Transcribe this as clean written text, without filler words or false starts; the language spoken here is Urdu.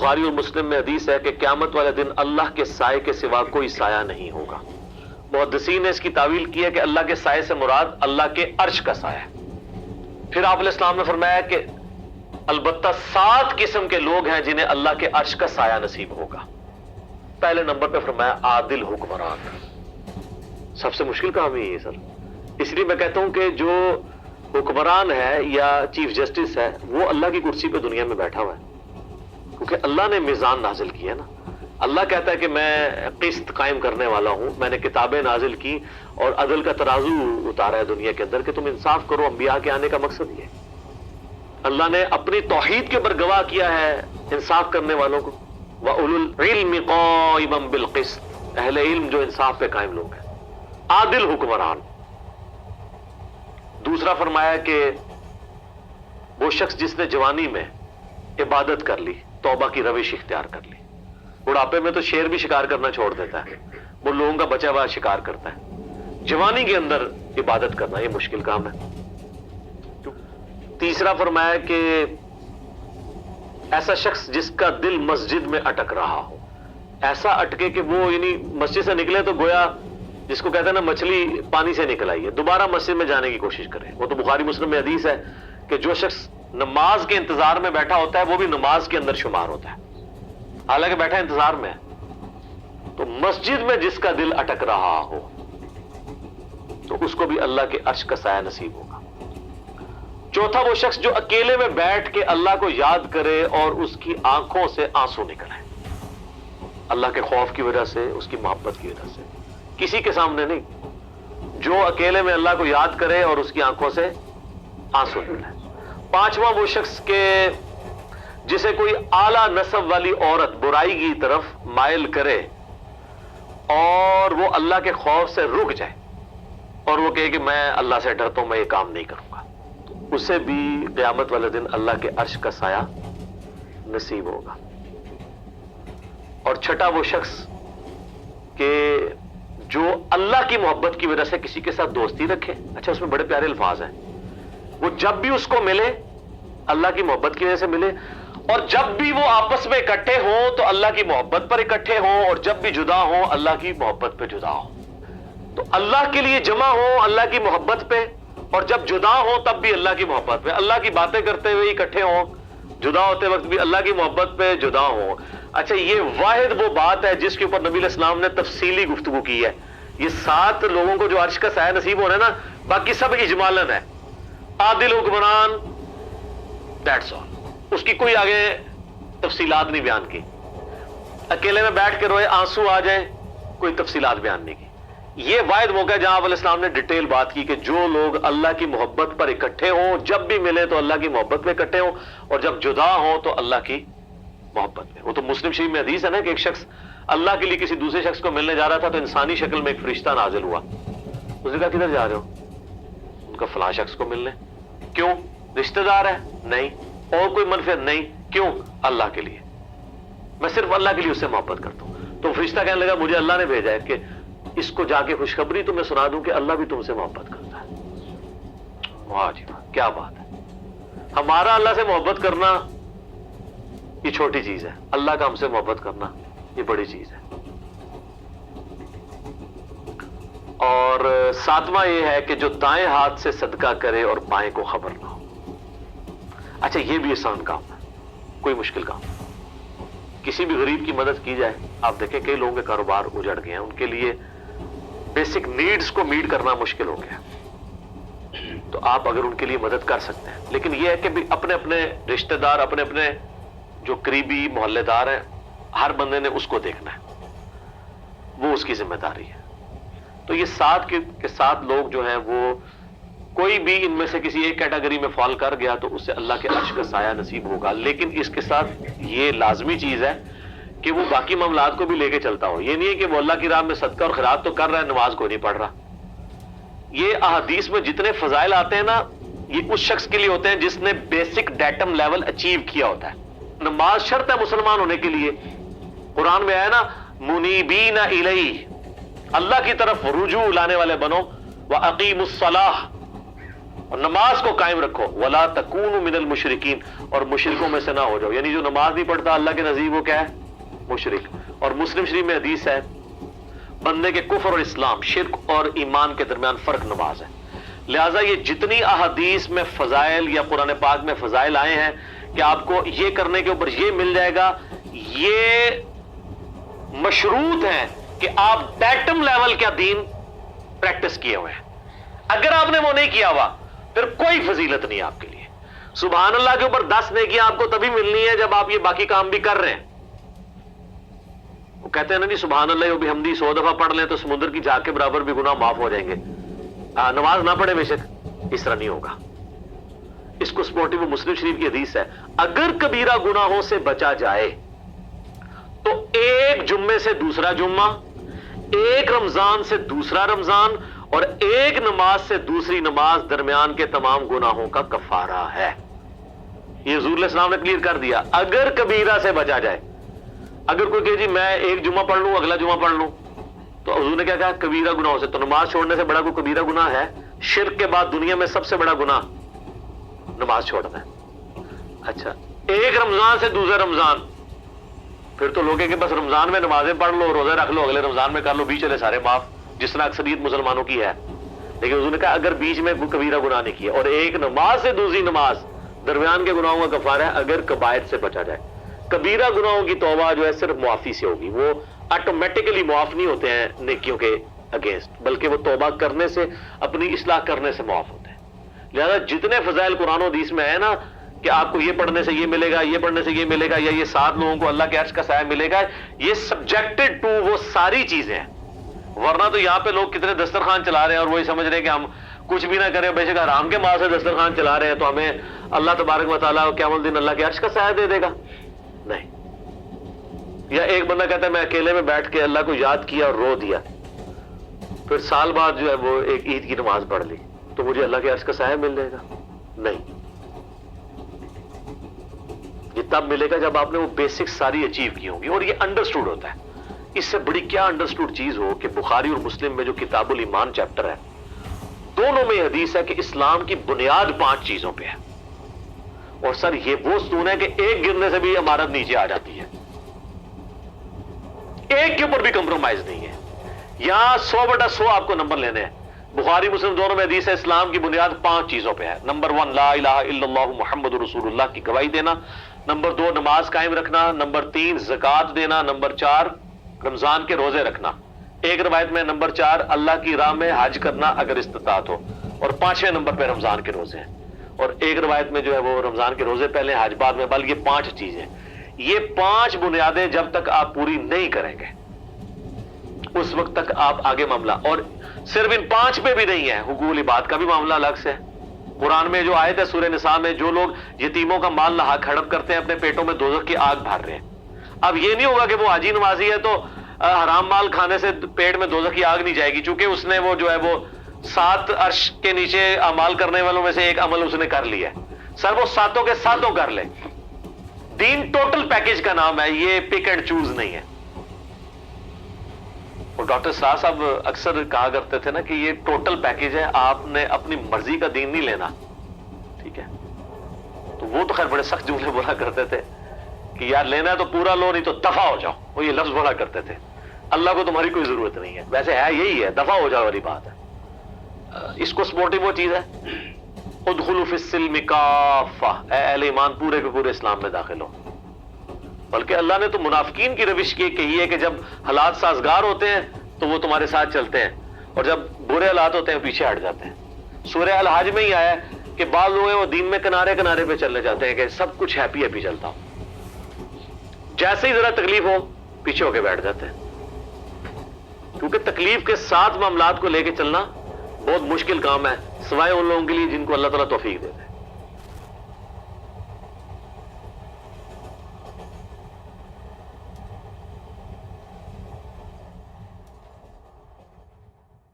بخاری اور مسلم میں حدیث ہے کہ قیامت والے دن اللہ کے سائے کے سوا کوئی سایہ نہیں ہوگا۔ محدثین نے اس کی تعویل کی ہے کہ اللہ کے سائے سے مراد اللہ کے عرش کا سایہ ہے۔ پھر آپ علیہ السلام نے فرمایا کہ البتہ 7 قسم کے لوگ ہیں جنہیں اللہ کے عرش کا سایہ نصیب ہوگا۔ پہلے نمبر پہ فرمایا عادل حکمران۔ سب سے مشکل کام ہی ہے سر، اس لیے میں کہتا ہوں کہ جو حکمران ہے یا چیف جسٹس ہے وہ اللہ کی کرسی پہ دنیا میں بیٹھا ہوا ہے، کیونکہ اللہ نے میزان نازل کی ہے نا۔ اللہ کہتا ہے کہ میں قسط قائم کرنے والا ہوں، میں نے کتابیں نازل کی اور عدل کا ترازو اتارا ہے دنیا کے اندر کہ تم انصاف کرو۔ انبیاء کے آنے کا مقصد یہ ہے۔ اللہ نے اپنی توحید کے اوپر گواہ کیا ہے انصاف کرنے والوں کو، وَأُولُو الْعِلْمِ قَائِمًا بِالْقِسْطِ، اہل علم جو انصاف پہ قائم لوگ ہیں، عادل حکمران۔ دوسرا فرمایا کہ وہ شخص جس نے جوانی میں عبادت کر لی، توبہ کی روش اختیار کر لی، بڑھاپے میں تو شیر بھی شکار کرنا چھوڑ دیتا ہے، وہ لوگوں کا بچا ہوا شکار کرتا ہے، جوانی کے اندر عبادت کرنا یہ مشکل کام ہے۔ تیسرا فرمایا کہ ایسا شخص جس کا دل مسجد میں اٹک رہا ہو، ایسا اٹکے کہ وہ یعنی مسجد سے نکلے تو گویا جس کو کہتے ہیں نا مچھلی پانی سے نکل آئی ہے، دوبارہ مسجد میں جانے کی کوشش کرے۔ وہ تو بخاری مسلم میں حدیث ہے کہ جو شخص نماز کے انتظار میں بیٹھا ہوتا ہے وہ بھی نماز کے اندر شمار ہوتا ہے، حالانکہ بیٹھا انتظار میں ہے۔ تو مسجد میں جس کا دل اٹک رہا ہو تو اس کو بھی اللہ کے عرش کا سایہ نصیب ہوگا۔ چوتھا وہ شخص جو اکیلے میں بیٹھ کے اللہ کو یاد کرے اور اس کی آنکھوں سے آنسو نکلے، اللہ کے خوف کی وجہ سے، اس کی محبت کی وجہ سے، کسی کے سامنے نہیں، جو اکیلے میں اللہ کو یاد کرے اور اس کی آنکھوں سے آنسو نکلے۔ پانچواں وہ شخص کہ جسے کوئی اعلیٰ نسب والی عورت برائی کی طرف مائل کرے اور وہ اللہ کے خوف سے رک جائے اور وہ کہے کہ میں اللہ سے ڈرتا ہوں، میں یہ کام نہیں کروں گا، تو اسے بھی قیامت والے دن اللہ کے عرش کا سایہ نصیب ہوگا۔ اور چھٹا وہ شخص کہ جو اللہ کی محبت کی وجہ سے کسی کے ساتھ دوستی رکھے۔ اچھا، اس میں بڑے پیارے الفاظ ہیں، وہ جب بھی اس کو ملے اللہ کی محبت کی وجہ سے ملے، اور جب بھی وہ آپس میں اکٹھے ہوں تو اللہ کی محبت پر اکٹھے ہوں، اور جب بھی جدا ہوں اللہ کی محبت پہ جدا ہوں۔ تو اللہ کے لیے جمع ہوں اللہ کی محبت پہ، اور جب جدا ہوں تب بھی اللہ کی محبت پہ، اللہ کی باتیں کرتے ہوئے اکٹھے ہوں، جدا ہوتے وقت بھی اللہ کی محبت پہ جدا ہوں۔ اچھا، یہ واحد وہ بات ہے جس کے اوپر نبی علیہ السلام نے تفصیلی گفتگو کی ہے۔ یہ 7 لوگوں کو جو عرش کا سایہ نصیب ہونا ہے نا، باقی سب اجمالاً ہے۔ عادل حکمران، دیٹس آل، اس کی کوئی آگے تفصیلات نہیں بیان کی۔ اکیلے میں بیٹھ کے روئے، آنسو آ جائیں، کوئی تفصیلات بیان نہیں کی۔ یہ واحد موقع ہے جہاں علیہ السلام نے ڈیٹیل بات کی کہ جو لوگ اللہ کی محبت پر اکٹھے ہوں، جب بھی ملے تو اللہ کی محبت میں اکٹھے ہوں، اور جب جدا ہوں تو اللہ کی محبت میں۔ وہ تو مسلم شریف میں حدیث ہے نا کہ ایک شخص اللہ کے لیے کسی دوسرے شخص کو ملنے جا رہا تھا تو انسانی شکل میں ایک فرشتہ نازل ہوا۔ اس نے کہا کدھر جا رہے ہو؟ ان کا فلاں شخص کو ملنے۔ کیوں؟ رشتہ دار ہے؟ نہیں۔ اور کوئی منفعت؟ نہیں۔ کیوں؟ اللہ کے لیے، میں صرف اللہ کے لیے اس سے محبت کرتا ہوں۔ تو فرشتہ کہنے لگا مجھے اللہ نے بھیجا ہے کہ اس کو جا کے خوشخبری تمہیں سنا دوں کہ اللہ بھی تم سے محبت کرتا ہے۔ واہ جی واہ، کیا بات ہے! ہمارا اللہ سے محبت کرنا یہ چھوٹی چیز ہے، اللہ کا ہم سے محبت کرنا یہ بڑی چیز ہے۔ اور 7واں یہ ہے کہ جو دائیں ہاتھ سے صدقہ کرے اور بائیں کو خبر نہ ہو۔ اچھا، یہ بھی آسان کام ہے، کوئی مشکل کام نہیں۔ کسی بھی غریب کی مدد کی جائے۔ آپ دیکھیں کئی لوگوں کے کاروبار اجڑ گئے ہیں، ان کے لیے بیسک نیڈز کو میٹ کرنا مشکل ہو گیا، تو آپ اگر ان کے لیے مدد کر سکتے ہیں، لیکن یہ ہے کہ اپنے اپنے رشتہ دار، اپنے اپنے جو قریبی محلے دار ہیں، ہر بندے نے اس کو دیکھنا ہے، وہ اس کی ذمہ داری ہے۔ تو یہ 7 کے 7 لوگ جو ہیں وہ کوئی بھی ان میں سے کسی ایک کیٹیگری میں فال کر گیا تو اس سے اللہ کے عرش کا سایہ نصیب ہوگا، لیکن اس کے ساتھ یہ لازمی چیز ہے کہ وہ باقی معاملات کو بھی لے کے چلتا ہو۔ یہ نہیں ہے کہ وہ اللہ کی راہ میں صدقہ اور خیرات تو کر رہا ہے، نماز کو نہیں پڑھ رہا۔ یہ احادیث میں جتنے فضائل آتے ہیں نا، یہ اس شخص کے لیے ہوتے ہیں جس نے بیسک ڈیٹم لیول اچیو کیا ہوتا ہے۔ نماز شرط ہے مسلمان ہونے کے لیے، قرآن میں آیا نا منیبین الیہ، اللہ کی طرف رجوع لانے والے بنو، وَأَقِیمُوا الصَّلَاةَ، اور نماز کو قائم رکھو. ولا تکونوا من المشرکین، اور مشرکوں میں سے نہ ہو جاؤ. یعنی جو نماز نہیں پڑھتا اللہ کے نزدیک وہ کیا ہے؟ مشرک. اور مسلم شریف میں حدیث ہے بندے کے کفر اور اسلام، شرک اور ایمان کے درمیان فرق نماز ہے. لہٰذا یہ جتنی احادیث میں فضائل یا قرآن پاک میں فضائل آئے ہیں کہ آپ کو یہ کرنے کے اوپر یہ مل جائے گا، یہ مشروط ہے کہ آپ ڈیٹم لیول کا دین پریکٹس کیے ہوئے ہیں. اگر آپ نے وہ نہیں کیا ہوا پھر کوئی فضیلت نہیں آپ کے لیے. سبحان اللہ کے اوپر 10 نیکیاں آپ کو تبھی ملنی ہے جب آپ یہ باقی کام بھی کر رہے ہیں. وہ کہتے ہیں نا جی سبحان اللہ و بحمدہ 100 دفعہ پڑھ لیں تو سمندر کی جھاگ کے برابر بھی گناہ معاف ہو جائیں گے. نماز نہ پڑھے بے شک، اس طرح نہیں ہوگا. اس کو سپورٹنگ میں مسلم شریف کی حدیث ہے اگر کبیرہ گناہوں سے بچا جائے تو ایک جمعے سے دوسرا جمعہ، ایک رمضان سے دوسرا رمضان، اور ایک نماز سے دوسری نماز درمیان کے تمام گناہوں کا کفارہ ہے. یہ حضور علیہ السلام نے کلیئر کر دیا. اگر کبیرہ سے بچا جائے، اگر کوئی کہ جی میں ایک جمعہ پڑھ لوں اگلا جمعہ پڑھ لوں، تو حضور نے کیا کہا؟ کبیرہ گناہوں سے. تو نماز چھوڑنے سے بڑا کوئی کبیرہ گناہ ہے؟ شرک کے بعد دنیا میں سب سے بڑا گناہ نماز چھوڑنا ہے. اچھا ایک رمضان سے دوسرا رمضان، پھر تو لوگ کہ بس رمضان میں نمازیں پڑھ لو، روزے رکھ لو، اگلے رمضان میں کر لو، بیچ چلے سارے معاف، جس طرح اکثریت مسلمانوں کی ہے. لیکن حضور نے کہا اگر بیچ میں کوئی کبیرہ گناہ نہیں کیا اور ایک نماز سے دوسری نماز درمیان کے گناہوں کا کفارہ ہے اگر کبائر سے بچا جائے. کبیرہ گناہوں کی توبہ جو ہے صرف معافی سے ہوگی، وہ آٹومیٹکلی معاف نہیں ہوتے ہیں نیکیوں کے اگینسٹ، بلکہ وہ توبہ کرنے سے، اپنی اصلاح کرنے سے معاف ہوتے ہیں. لہذا جتنے فضائل قرآن و حدیث میں ہے نا کہ آپ کو یہ پڑھنے سے یہ ملے گا، یہ پڑھنے سے یہ ملے گا، یا یہ 7 لوگوں کو اللہ کے عرش کا سایہ ملے گا، یہ سبجیکٹڈ ٹو وہ ساری چیزیں ہیں. ورنہ تو یہاں پہ لوگ کتنے دسترخوان چلا رہے ہیں اور وہی سمجھ رہے ہیں کہ ہم کچھ بھی نہ کریں، بے شک حرام کے مال سے دسترخوان چلا رہے ہیں تو ہمیں اللہ تبارک و تعالیٰ قیامت الدین اللہ کے عرش کا سایہ دے دے گا. نہیں. یا ایک بندہ کہتا ہے میں اکیلے میں بیٹھ کے اللہ کو یاد کیا اور رو دیا، پھر سال بعد جو ہے وہ ایک عید کی نماز پڑھ لی تو مجھے اللہ کے عرش کا سایہ مل جائے گا؟ نہیں. یہ تب ملے گا جب آپ نے وہ بیسک ساری اچیو کی ہوں گی اور یہ انڈرسٹوڈ ہوتا ہے. اس سے بڑی کیا انڈرسٹوڈ چیز ہو کہ بخاری اور مسلم میں جو کتاب الایمان چیپٹر ہے دونوں میں حدیث ہے کہ اسلام کی بنیاد 5 چیزوں پہ ہے. اور سر یہ وہ ستون ہے کہ ایک گرنے سے بھی عمارت نیچے آ جاتی ہے، ایک کے اوپر بھی کمپرومائز نہیں ہے. یہاں 100/100 آپ کو نمبر لینے ہیں. بخاری مسلم دونوں میں حدیث ہے اسلام کی بنیاد 5 چیزوں پہ ہے. نمبر 1 لا الہ الا اللہ محمد رسول اللہ کی گواہی دینا. نمبر 2 نماز قائم رکھنا. نمبر 3 زکوٰۃ دینا. نمبر 4 رمضان کے روزے رکھنا. ایک روایت میں نمبر 4 اللہ کی راہ میں حج کرنا اگر استطاعت ہو، اور 5ویں نمبر پہ رمضان کے روزے ہیں. اور ایک روایت میں جو ہے وہ رمضان کے روزے پہلے حج بعد میں، بلکہ 5 چیزیں. یہ 5 بنیادیں جب تک آپ پوری نہیں کریں گے اس وقت تک آپ آگے معاملہ. اور صرف ان 5 پہ بھی نہیں ہے، حقوق العباد کا بھی معاملہ الگ سے ہے. قرآن میں جو آیت ہے سورہ نساء میں، جو لوگ یتیموں کا مال ناحق ہڑپ کرتے ہیں اپنے پیٹوں میں دوزخ کی آگ بھر رہے ہیں. اب یہ نہیں ہوگا کہ وہ حاجی نمازی ہے تو حرام مال کھانے سے پیٹ میں دوزخ کی آگ نہیں جائے گی، چونکہ اس نے وہ جو ہے وہ 7 عرش کے نیچے اعمال کرنے والوں میں سے ایک عمل اس نے کر لیا ہے. سر وہ 7 کے 7 کر لے. دین ٹوٹل پیکج کا نام ہے، یہ پک اینڈ چوز نہیں ہے. اور ڈاکٹر شاہ صاحب اکثر کہا کرتے تھے نا کہ یہ ٹوٹل پیکج ہے، آپ نے اپنی مرضی کا دین نہیں لینا. ٹھیک ہے، تو وہ تو خیر بڑے سخت جملے بولا کرتے تھے کہ یار لینا ہے تو پورا لو نہیں تو دفع ہو جاؤ. وہ یہ لفظ بولا کرتے تھے. اللہ کو تمہاری کوئی ضرورت نہیں ہے. ویسے ہے یہی ہے، دفع ہو جاؤ والی بات ہے. اس کو سپورٹنگ وہ چیز ہے ادخلوا فی السلم کافہ، اے اہل ایمان پورے کے پورے اسلام میں داخل ہو. بلکہ اللہ نے تو منافقین کی روش کی کہی ہے کہ جب حالات سازگار ہوتے ہیں تو وہ تمہارے ساتھ چلتے ہیں اور جب برے حالات ہوتے ہیں پیچھے ہٹ جاتے ہیں. سورہ الحج میں ہی آیا ہے کہ بعض لوگ ہیں وہ دین میں کنارے کنارے پہ چلنے جاتے ہیں کہ سب کچھ ہیپی ہیپی چلتا ہوں، جیسے ہی ذرا تکلیف ہو پیچھے ہو کے بیٹھ جاتے ہیں. کیونکہ تکلیف کے ساتھ معاملات کو لے کے چلنا بہت مشکل کام ہے، سوائے ان لوگوں کے لیے جن کو اللہ تعالیٰ توفیق دے دے.